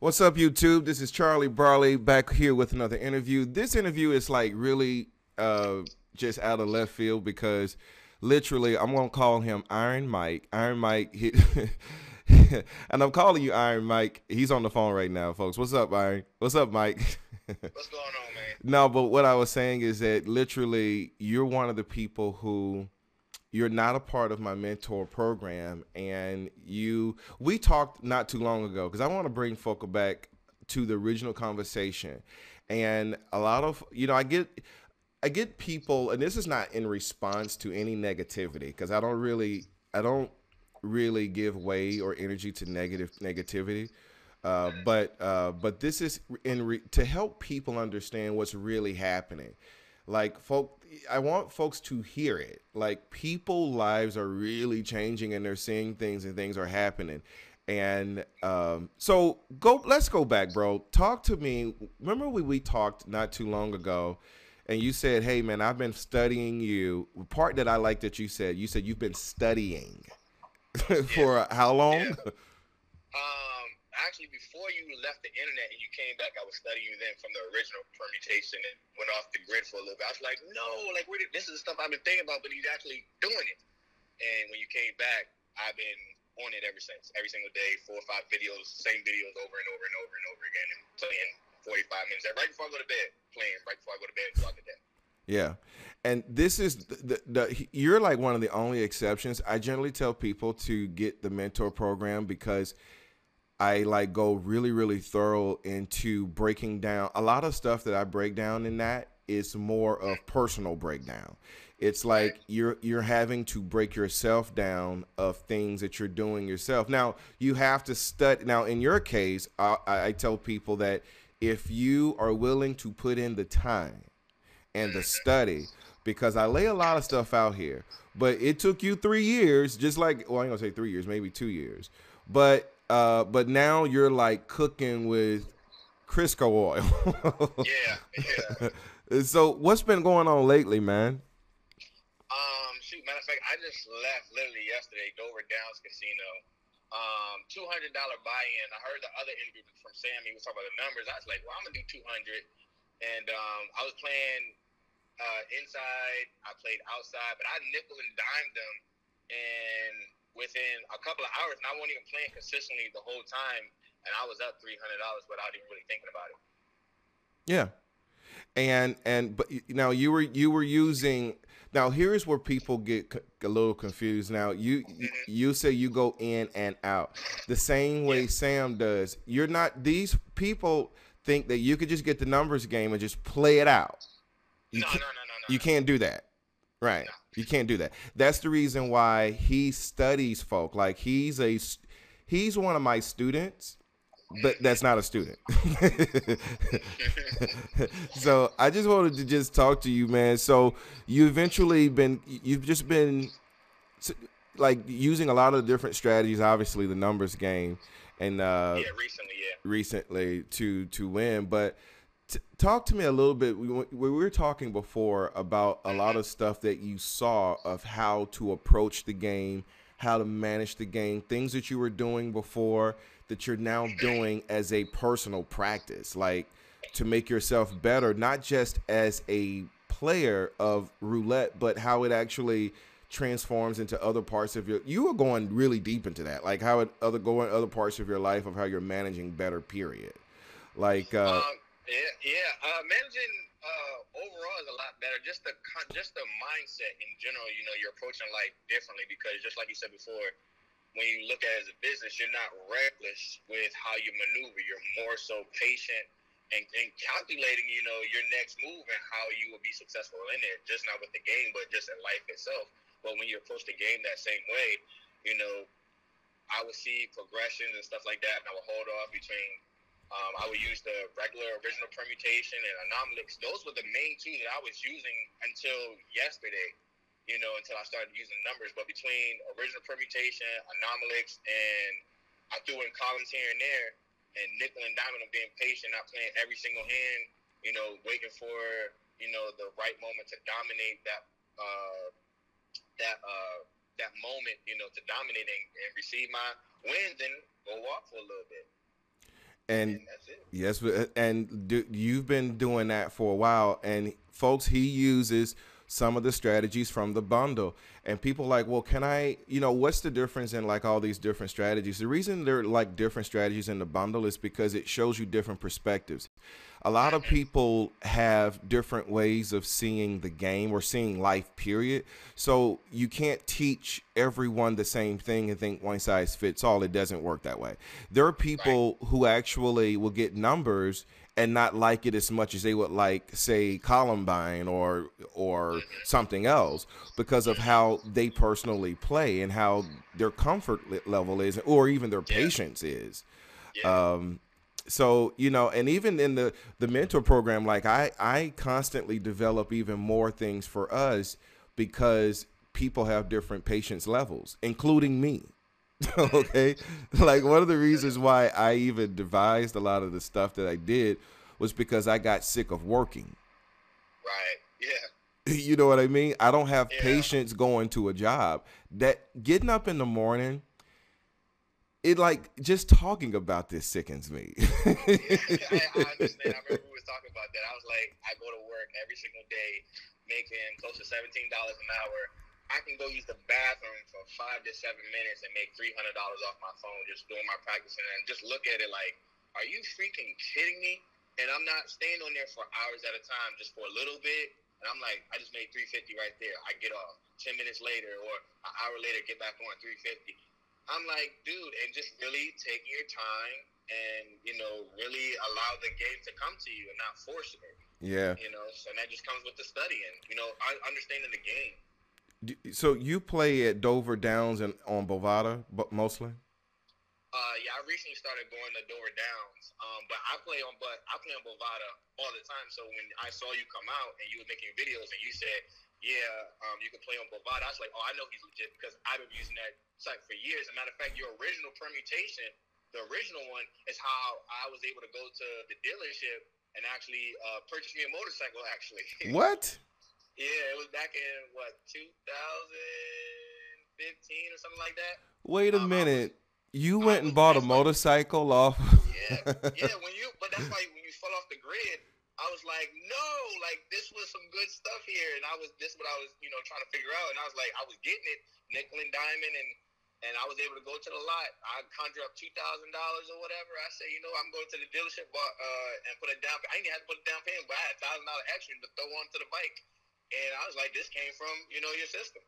What's up, YouTube? This is Charlie Barley back here with another interview. This interview is like really just out of left field because literally I'm gonna call him Iron Mike. Iron Mike, and I'm calling you Iron Mike. He's on the phone right now, folks. What's up, Iron? What's up, Mike? What's going on, man? No, but what I was saying is that literally you're one of the people who you're not a part of my mentor program, and we talked not too long ago because I want to bring focal back to the original conversation. And a lot of I get people, and this is not in response to any negativity because I don't really give way or energy to negativity. But this is to help people understand what's really happening. Like folk, I want folks to hear it. Like people lives are really changing, and they're seeing things, and things are happening. And so let's go back, bro. Talk to me. Remember we talked not too long ago, and you said, "Hey, man, I've been studying you." The part that I like that you said you've been studying Yeah, for how long? yeah. Actually, before you left the internet and you came back, I was studying you then from the original permutation and went off the grid for a little bit. I was like, no, like this is the stuff I've been thinking about, but he's actually doing it. And when you came back, I've been on it ever since. Every single day, 4 or 5 videos, same videos over and over and over and over again, and playing 45 minutes. Right before I go to bed, playing right before I go to bed throughout the day. Yeah. And this is you're like one of the only exceptions. I generally tell people to get the mentor program because I like go really, really thorough into breaking down a lot of stuff that I break down in that is more of personal breakdown. It's Right. like you're having to break yourself down of things that you're doing yourself. Now you have to study. Now in your case, I tell people that if you are willing to put in the time and the study, because I lay a lot of stuff out here, but it took you 3 years, just like, well, I ain't gonna say 3 years, maybe 2 years, but now you're like cooking with Crisco oil. Yeah, yeah. So what's been going on lately, man? Shoot, matter of fact, I just left literally yesterday, Dover Downs Casino. $200 buy-in. I heard the other interview from Sam. He was talking about the numbers. I was like, well, I'm gonna do 200. And I was playing inside. I played outside, but I nickel and dimed them. And within a couple of hours, and I wasn't even playing consistently the whole time, and I was up $300 without even really thinking about it. Yeah, and but now you were using. Now here's where people get a little confused. Now you say you go in and out the same way Yeah. Sam does. You're not. These people think that you could just get the numbers game and just play it out. You No, can't. no, no, no, no, You no, can't do that. Right. no. You can't do that. That's the reason why he studies folk. Like he's one of my students, but that's not a student. So I just wanted to just talk to you, man. So you've just been like using a lot of different strategies. Obviously, the numbers game, and Yeah, recently, yeah. recently to win. But talk to me a little bit. We were talking before about a lot of stuff that you saw of how to approach the game, how to manage the game, things that you were doing before that you're now doing as a personal practice, like to make yourself better, not just as a player of roulette, but how it actually transforms into other parts of your. You are going really deep into that, like how it other parts of your life of how you're managing better. Period. Like, Um, yeah, yeah. Managing overall is a lot better. Just the mindset in general. You know, you're approaching life differently because just like you said before, when you look at it as a business, you're not reckless with how you maneuver. You're more so patient and calculating, your next move and how you will be successful in it. Just not with the game, but just in life itself. But when you approach the game that same way, you know, I would see progressions and stuff like that, and I would hold off between. I would use the regular original permutation and anomalies. Those were the main two that I was using until yesterday, until I started using numbers. But between original permutation, anomalies, and I threw in columns here and there, and nickel and diamond and being patient, not playing every single hand, waiting for, the right moment to dominate that moment, to dominate and receive my wins and go off for a little bit. And and that's it. yes, you've been doing that for a while. And folks, he uses some of the strategies from the bundle. And people like, well, can I, what's the difference in like all these different strategies? The reason they're like different strategies in the bundle is because it shows you different perspectives. A lot of people have different ways of seeing the game or seeing life, period. So you can't teach everyone the same thing and think one size fits all. It doesn't work that way. There are Right. people who actually will get numbers and not like it as much as they would like, say, Columbine or something else because of how they personally play and how their comfort level is, or even their Yeah. patience is. Yeah. So and even in the mentor program, like I constantly develop even more things for us because people have different patience levels, including me. Okay, like one of the reasons why I even devised a lot of the stuff that I did was because I got sick of working. Right. Yeah. You know what I mean? I don't have Yeah. patience going to a job. That getting up in the morning, it like just talking about this sickens me. Yeah, I understand. I remember we was talking about that. I was like, I go to work every single day, making close to $17 an hour. I can go use the bathroom for 5 to 7 minutes and make $300 off my phone just doing my practicing and just look at it like, are you freaking kidding me? And I'm not staying on there for hours at a time, just for a little bit. And I'm like, I just made 350 right there. I get off 10 minutes later or an hour later, get back on 350. I'm like, dude, and just really take your time and, really allow the game to come to you and not force it. Yeah. So that just comes with the studying, understanding the game. So you play at Dover Downs and on Bovada, but mostly. Yeah, I recently started going to Dover Downs, but I play on Bovada all the time. So when I saw you come out and you were making videos and you said, yeah, you can play on Bovada, I was like, oh, I know he's legit because I've been using that site for years. As a matter of fact, your original permutation, the original one, is how I was able to go to the dealership and actually purchase me a motorcycle. Actually, What? yeah, it was back in what 2015 or something like that. Wait a I was minute. You I went and was bought a that's why motorcycle off. yeah, yeah. But that's why when you fell off the grid, I was like, no, like this was some good stuff here, and this is what I was, trying to figure out, and I was like, I was getting it nickel and diamond, and I was able to go to the lot. I conjured up $2,000 or whatever. I said, I'm going to the dealership, and put a down. I didn't have to put a down payment, but I had $1,000 extra to throw onto the bike, and I was like, this came from, your system.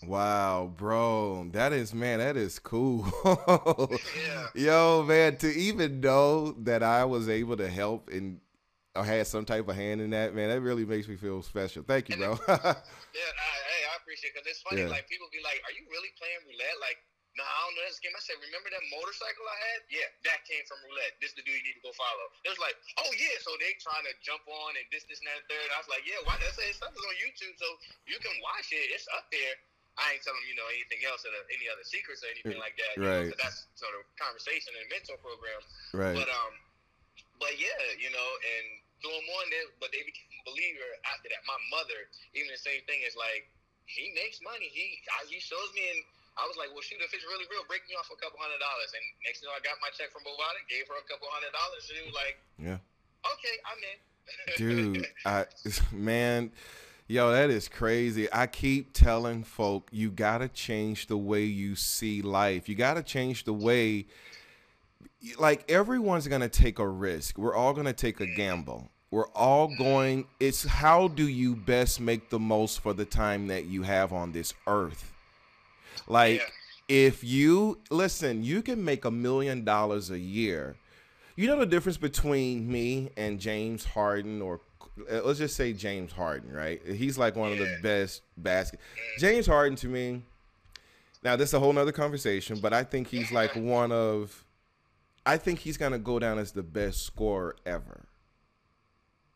Wow, bro. That is cool. Yeah. Yo, man, to even know that I was able to help and or had some type of hand in that, man, that really makes me feel special. Thank you, And bro. yeah, I appreciate it because it's funny. Yeah. Like people be like, "Are you really playing roulette?" Like, no, I don't know this game. I said, "Remember that motorcycle I had? Yeah, that came from roulette. This is the dude you need to go follow." It was like, "Oh yeah," so they trying to jump on and this, and that, and third. I was like, "Yeah, why?" I said, "Stuff is on YouTube, so you can watch it. It's up there." I ain't telling them, anything else or any other secrets or anything like that. Right. So that's sort of conversation and mentor program. Right. But yeah, and threw them on there, but they became a believer after that. My mother, even the same thing is like, he makes money. He shows me, and I was like, well, shoot, if it's really real, break me off a couple $100. And next thing I got my check from Bovada, gave her a couple $100, and she was like, Yeah. okay, I'm in. Dude, man, yo, that is crazy. I keep telling folk, you gotta change the way you see life. You gotta change the way, like everyone's gonna take a risk. We're all gonna take a gamble. We're all going. It's how do you best make the most for the time that you have on this earth. Yeah. Like, if you listen, you can make $1 million a year. You know the difference between me and James Harden, or let's just say James Harden, right? He's like one of the best James Harden to me. Now this is a whole nother conversation, but I think he's like I think he's gonna go down as the best scorer ever.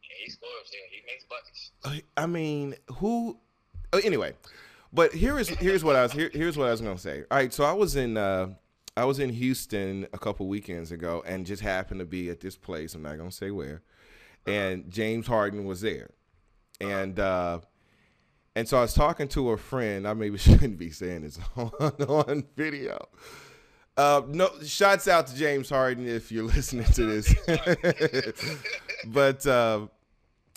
Yeah, he scores. Yeah, he makes buckets. I mean, who? Anyway, but here's what I was gonna say. All right, so I was in Houston a couple weekends ago and just happened to be at this place. I'm not gonna say where. And James Harden was there, and so I was talking to a friend. I maybe shouldn't be saying this on video. No, shots out to James Harden if you're listening to this. but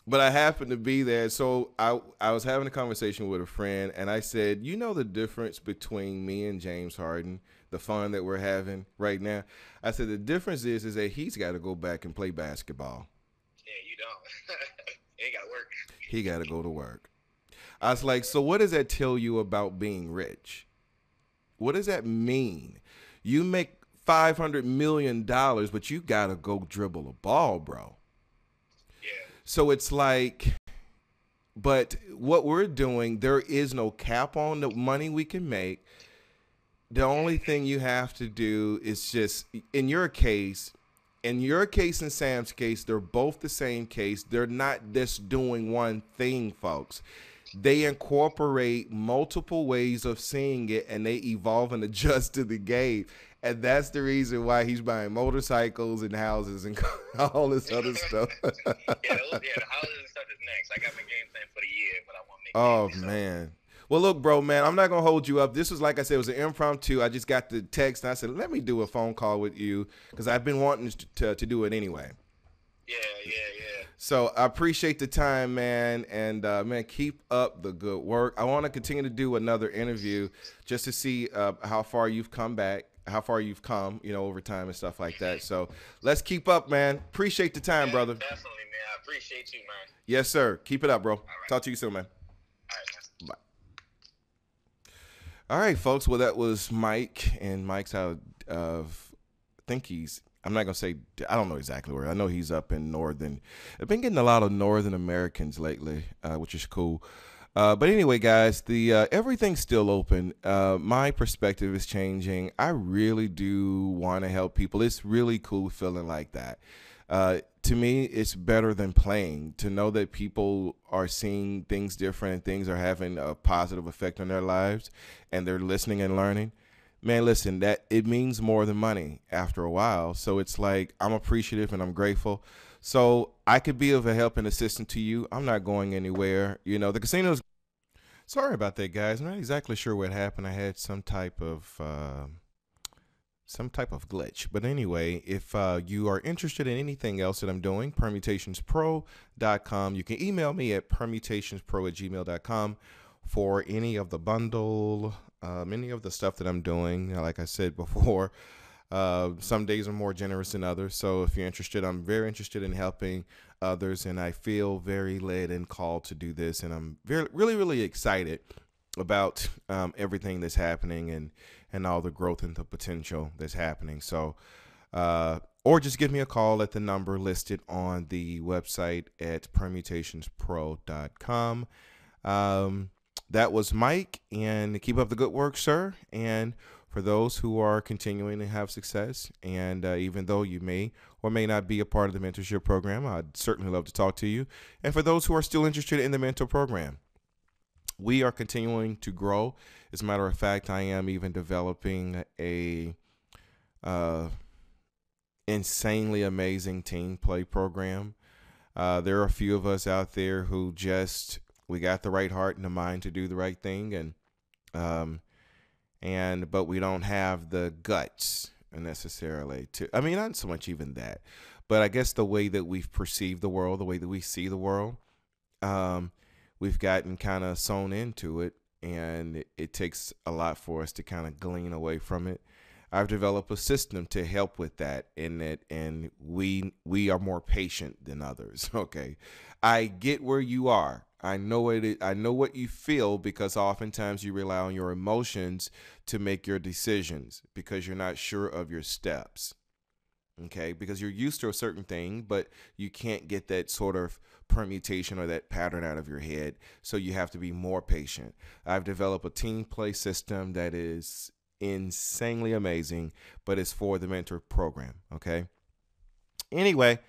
but I happened to be there, so I was having a conversation with a friend, and I said, you know the difference between me and James Harden, the fun that we're having right now. I said the difference is that he's got to go back and play basketball. Yeah, you don't. You ain't got to work. He got to go to work. I was like, so what does that tell you about being rich? What does that mean? You make $500 million, but you got to go dribble a ball, bro. Yeah. So it's like, but what we're doing, there is no cap on the money we can make. The only thing you have to do is just, in your case and Sam's case, they're both the same case. They're not just doing one thing, folks. They incorporate multiple ways of seeing it, and they evolve and adjust to the game. And that's the reason why he's buying motorcycles and houses and all this other stuff. Yeah, the houses and stuff is next. I got my game plan for the year, but I want to make Oh, it, so. man. Well, look, bro, man, I'm not going to hold you up. This was, like I said, it was an impromptu. I just got the text, and I said, let me do a phone call with you because I've been wanting to do it anyway. Yeah. So I appreciate the time, man, and, man, keep up the good work. I want to continue to do another interview just to see how far you've come, over time and stuff like that. So let's keep up, man. Appreciate the time, brother. Definitely, man. I appreciate you, man. Yes, sir. Keep it up, bro. All right. Talk to you soon, man. All right, man. Bye. All right, folks. Well, that was Mike, and Mike's out of, I think I'm not going to say, I don't know exactly where. I know he's up in northern. I've been getting a lot of Northern Americans lately, which is cool. But anyway, guys, the everything's still open. My perspective is changing. I really do want to help people. It's really cool feeling like that. To me, it's better than playing. To know that people are seeing things different and things are having a positive effect on their lives and they're listening and learning. Man, listen, that it means more than money after a while. So it's like I'm appreciative and I'm grateful. So I could be of a help and assistance to you. I'm not going anywhere. You know, the casinos. Sorry about that, guys. I'm not exactly sure what happened. I had some type of glitch. But anyway, if you are interested in anything else that I'm doing, permutationspro.com. You can email me at permutationspro@gmail.com for any of the bundle, any of the stuff that I'm doing. Like I said before, some days are more generous than others. So if you're interested, I'm very interested in helping others, and I feel very led and called to do this. And I'm really excited about everything that's happening and all the growth and the potential that's happening. So, or just give me a call at the number listed on the website at permutationspro.com. That was Mike, and keep up the good work, sir. And for those who are continuing to have success, and even though you may or may not be a part of the mentorship program, I'd certainly love to talk to you. And for those who are still interested in the mentor program, we are continuing to grow. As a matter of fact, I am even developing a insanely amazing team play program. There are a few of us out there who we got the right heart and the mind to do the right thing, but we don't have the guts necessarily not so much even that, but I guess the way that we've perceived the world, the way that we see the world, we've gotten kind of sewn into it, and it takes a lot for us to kind of glean away from it. I've developed a system to help with that, and we are more patient than others. Okay, I get where you are. I know it. I know what you feel, because oftentimes you rely on your emotions to make your decisions because you're not sure of your steps. Okay, because you're used to a certain thing, but you can't get that sort of permutation or that pattern out of your head. So you have to be more patient. I've developed a team play system that is insanely amazing, but it's for the mentor program. Okay. Anyway,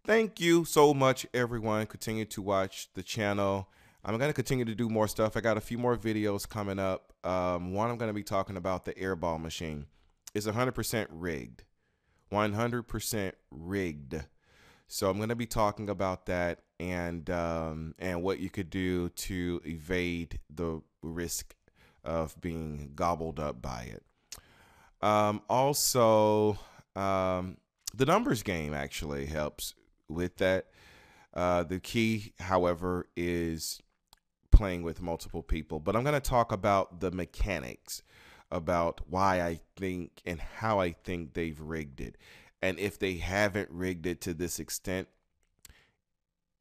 thank you so much, everyone. Continue to watch the channel. I'm going to continue to do more stuff. I got a few more videos coming up. One, I'm going to be talking about the airball machine. It's 100% rigged. 100% rigged. So I'm going to be talking about that and what you could do to evade the risk of being gobbled up by it. Also, the numbers game actually helps with that. The key, however, is playing with multiple people. But I'm going to talk about the mechanics, about why I think and how I think they've rigged it. And if they haven't rigged it to this extent,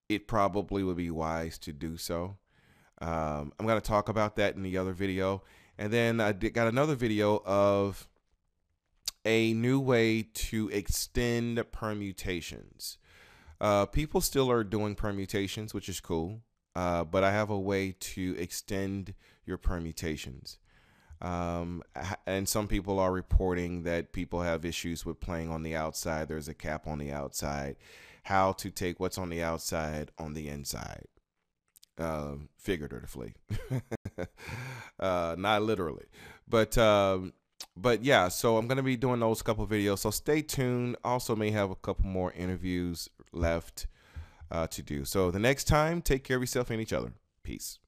it probably would be wise to do so. I'm going to talk about that in the other video. And then got another video of a new way to extend permutations. People still are doing permutations, which is cool. But I have a way to extend your permutations. And some people are reporting that people have issues with playing on the outside. There's a cap on the outside. How to take what's on the outside on the inside. Figuratively, not literally, but yeah. So I'm gonna be doing those couple videos. So stay tuned. Also, may have a couple more interviews left to do. So the next time, take care of yourself and each other. Peace.